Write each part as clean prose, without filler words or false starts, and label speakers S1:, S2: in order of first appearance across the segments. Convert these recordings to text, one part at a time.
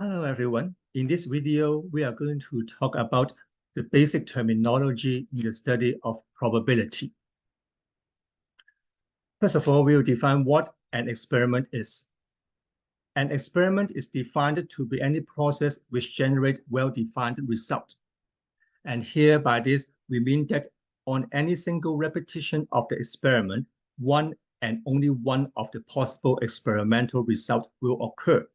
S1: Hello, everyone. In this video, we are going to talk about the basic terminology in the study of probability. First of all, we will define what an experiment is. An experiment is defined to be any process which generates well-defined results. And here by this, we mean that on any single repetition of the experiment, one and only one of the possible experimental results will occur.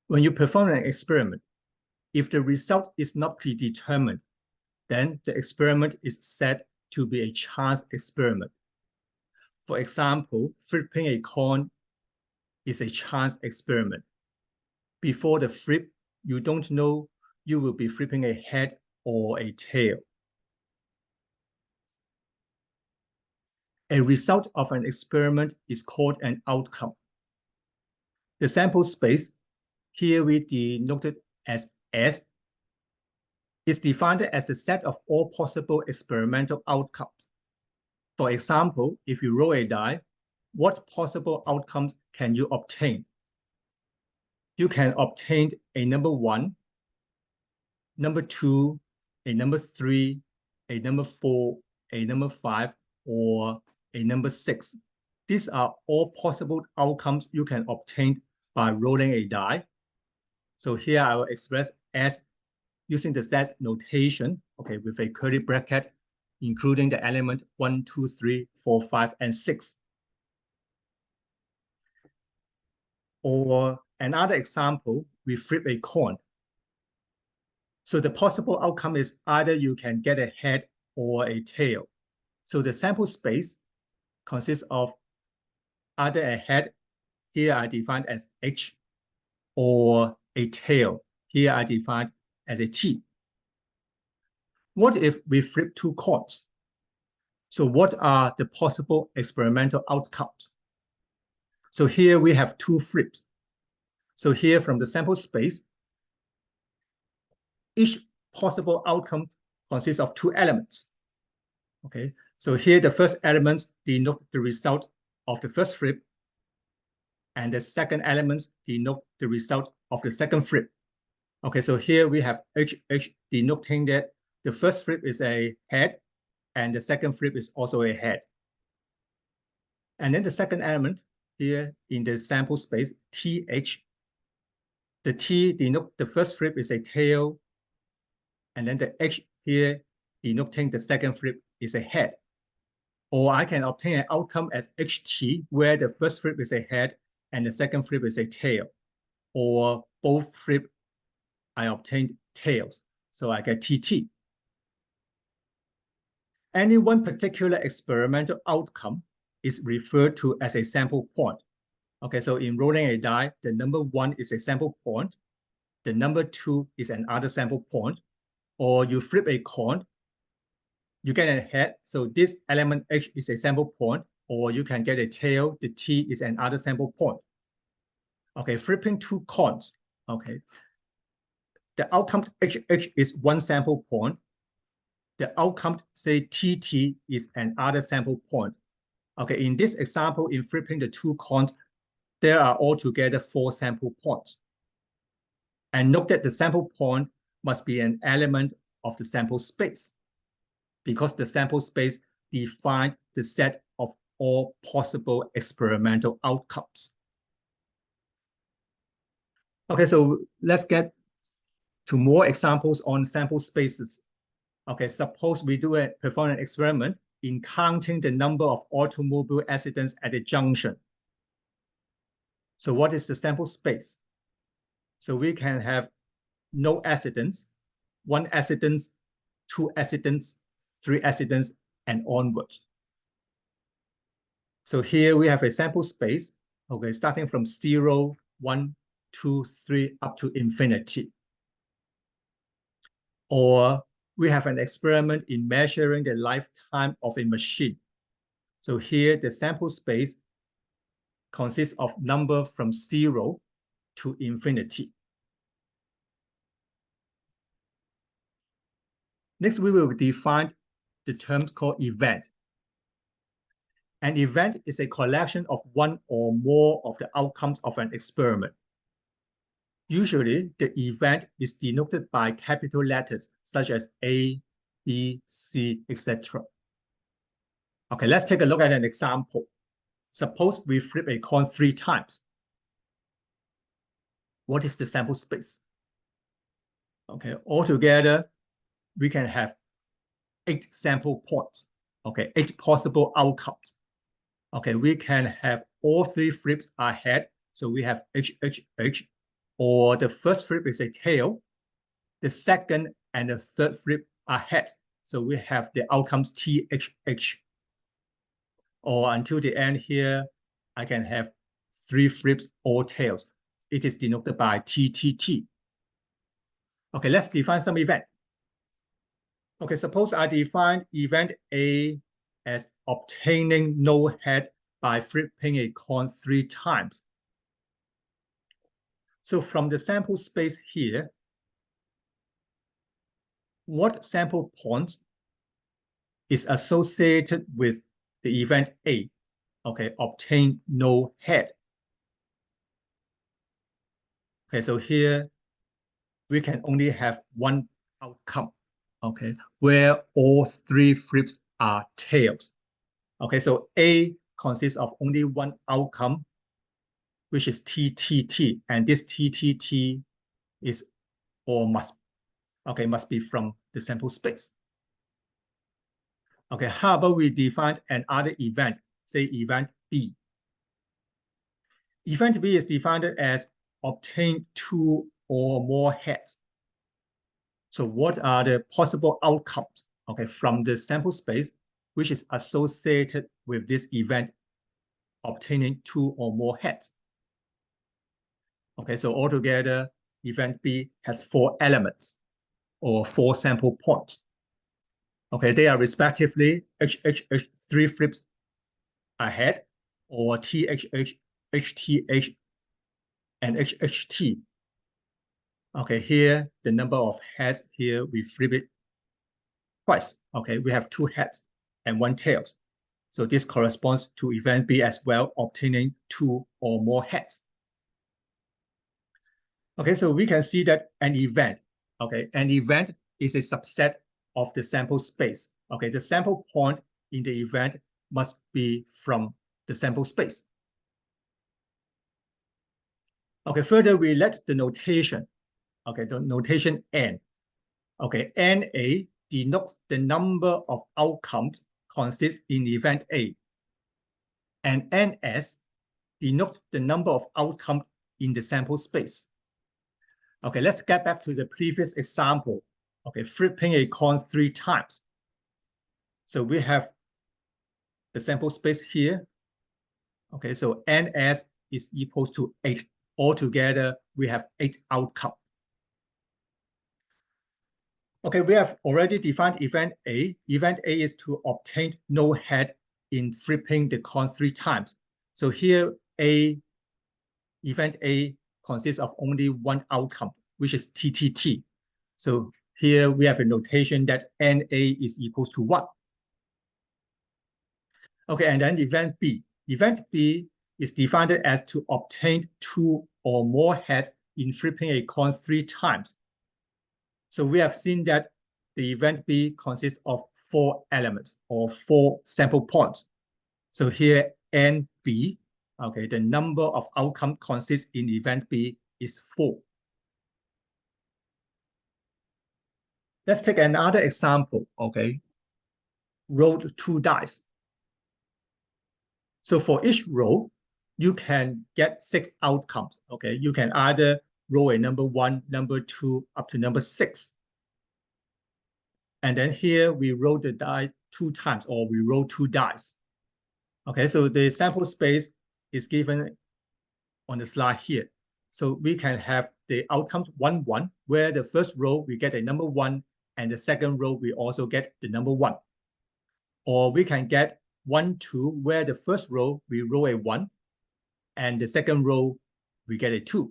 S1: When you perform an experiment, if the result is not predetermined, then the experiment is said to be a chance experiment. For example, flipping a coin is a chance experiment. Before the flip, you don't know you will be flipping a head or a tail. A result of an experiment is called an outcome. The sample space, here we denote it as S, is defined as the set of all possible experimental outcomes. For example, if you roll a die, what possible outcomes can you obtain? You can obtain a number 1, number 2, a number 3, a number 4, a number 5, or a number 6. These are all possible outcomes you can obtain by rolling a die. So here I will express S using the set notation, okay, with a curly bracket, including the element 1, 2, 3, 4, 5, and 6. Or another example, we flip a coin. So the possible outcome is either you can get a head or a tail. So the sample space consists of either a head, here I defined as H, or a tail, here I defined as a T. What if we flip 2 coins? So what are the possible experimental outcomes? So here we have 2 flips. So here from the sample space, each possible outcome consists of 2 elements. Okay, so here the first element denote the result of the first flip, and the second element denote the result of the second flip. Okay, so here we have HH denoting that the first flip is a head, and the second flip is also a head. And then the second element here in the sample space, TH, the T denote the first flip is a tail, and then the H here denoting the second flip is a head. Or I can obtain an outcome as HT, where the first flip is a head and the second flip is a tail. Or both flip, I obtained tails, so I get TT. Any one particular experimental outcome is referred to as a sample point. Okay, so in rolling a die, the number 1 is a sample point, the number 2 is another sample point, or you flip a coin, you get a head, so this element H is a sample point, or you can get a tail, the T is another sample point. Okay, flipping 2 coins, okay. The outcome HH is 1 sample point. The outcome, say TT, is another sample point. Okay, in this example, in flipping the 2 coins, there are altogether 4 sample points. And note that the sample point must be an element of the sample space, because the sample space defines the set of all possible experimental outcomes. Okay, so let's get to more examples on sample spaces. Okay, suppose we perform an experiment in counting the number of automobile accidents at a junction. So what is the sample space? So we can have no accidents, 1 accident, 2 accidents, 3 accidents, and onwards. So here we have a sample space, okay, starting from 0, 1, 2, 3, up to infinity. Or we have an experiment in measuring the lifetime of a machine. So here the sample space consists of number from 0 to infinity. Next, we will define the terms called event. An event is a collection of 1 or more of the outcomes of an experiment. Usually, the event is denoted by capital letters such as A, B, C, etc. Okay, let's take a look at an example. Suppose we flip a coin 3 times. What is the sample space? Okay, altogether, we can have 8 sample points. Okay, 8 possible outcomes. Okay, we can have all 3 flips are head. So we have H, H, H, or the first flip is a tail. The second and the third flip are heads. So we have the outcomes T, H, H. Or until the end here, I can have 3 flips or tails. It is denoted by T, T, T. Okay, let's define some event. Okay, suppose I define event A as obtaining no head by flipping a coin 3 times. So from the sample space here, what sample point is associated with the event A? Okay, obtain no head. Okay, so here we can only have one outcome, okay, where all 3 flips are tails. Okay, so A consists of only one outcome, which is TTT, and this TTT is or must be from the sample space. Okay, how about we define another event, say event B. Event B is defined as obtain 2 or more heads. So what are the possible outcomes, okay, from the sample space, which is associated with this event, obtaining 2 or more heads? Okay, so altogether, event B has 4 elements or 4 sample points. Okay, they are respectively HHH 3 flips ahead, or THH, HTH, and HHT. Okay, here the number of heads here we flip it twice. Okay, we have 2 heads and 1 tails. So this corresponds to event B as well, obtaining 2 or more heads. Okay, so we can see that an event is a subset of the sample space. Okay, the sample point in the event must be from the sample space. Okay, further we let the notation, okay, the notation N. Okay, NA denotes the number of outcomes consists in event A. And NS denotes the number of outcomes in the sample space. Okay, let's get back to the previous example. Okay, flipping a coin 3 times. So we have the sample space here. Okay, so NS is equals to 8. Altogether, we have 8 outcomes. Okay, we have already defined event A. Event A is to obtain no head in flipping the coin 3 times. So here, event A consists of only one outcome, which is TTT. So here we have a notation that NA is equals to 1. Okay, and then event B. Event B is defined as to obtain 2 or more heads in flipping a coin 3 times. So we have seen that the event B consists of 4 elements or 4 sample points. So here NB, okay, the number of outcomes consists in event B is 4. Let's take another example, okay. Roll 2 dice. So for each roll, you can get 6 outcomes, okay. You can either roll a number 1, number 2, up to number 6. And then here we roll the die 2 times, or we roll 2 dice. Okay, so the sample space is given on the slide here. So we can have the outcome 1, 1, where the first row we get a number 1, and the second row we also get the number 1. Or we can get 1, 2, where the first row we roll a 1, and the second row we get a 2,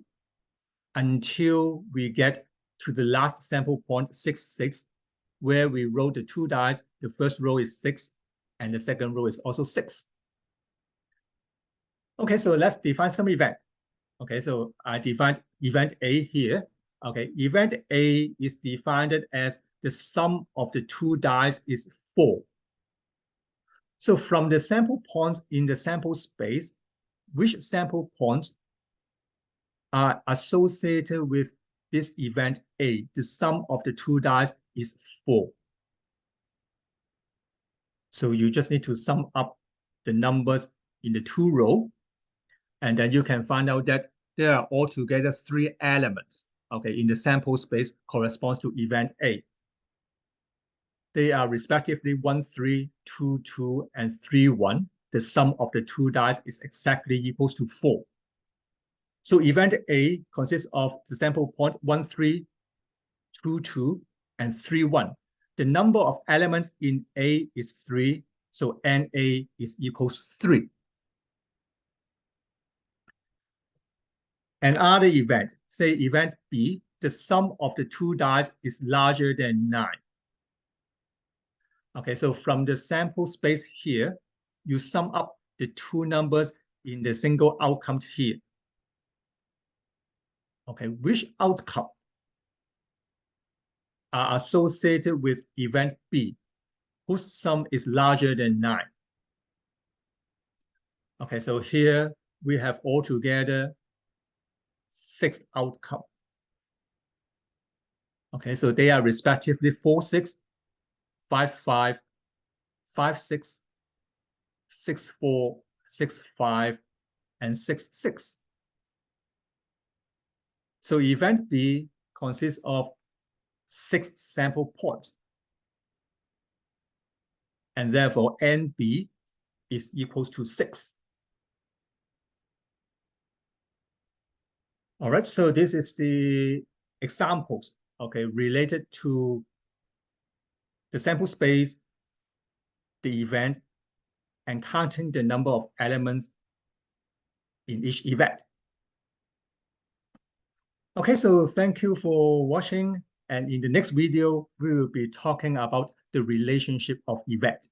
S1: until we get to the last sample point 6, 6, where we roll the 2 dice. The first row is 6, and the second row is also 6. Okay, so let's define some event. Okay, so I defined event A here. Okay, event A is defined as the sum of the two dice is 4. So from the sample points in the sample space, which sample points are associated with this event A? The sum of the two dice is 4. So you just need to sum up the numbers in the two rows, and then you can find out that there are altogether 3 elements, okay, in the sample space corresponds to event A. They are respectively 1, 3, 2, 2, and 3, 1. The sum of the two dice is exactly equals to 4. So event A consists of the sample point 1, 3, 2, 2, and 3, 1. The number of elements in A is 3, so NA is equals 3. Another event, say event B, the sum of the two dice is larger than 9. Okay, so from the sample space here, you sum up the two numbers in the single outcome here. Okay, which outcome are associated with event B, whose sum is larger than 9? Okay, so here we have altogether 6 outcomes. Okay, so they are respectively 4, 6, 5, 5, 5, 6, 6, 4, 6, 5, and 6, 6. So event B consists of 6 sample points. And therefore, NB is equals to 6. All right, so this is the examples, okay, related to the sample space, the event, and counting the number of elements in each event. Okay, so thank you for watching. And in the next video, we will be talking about the relationship of event.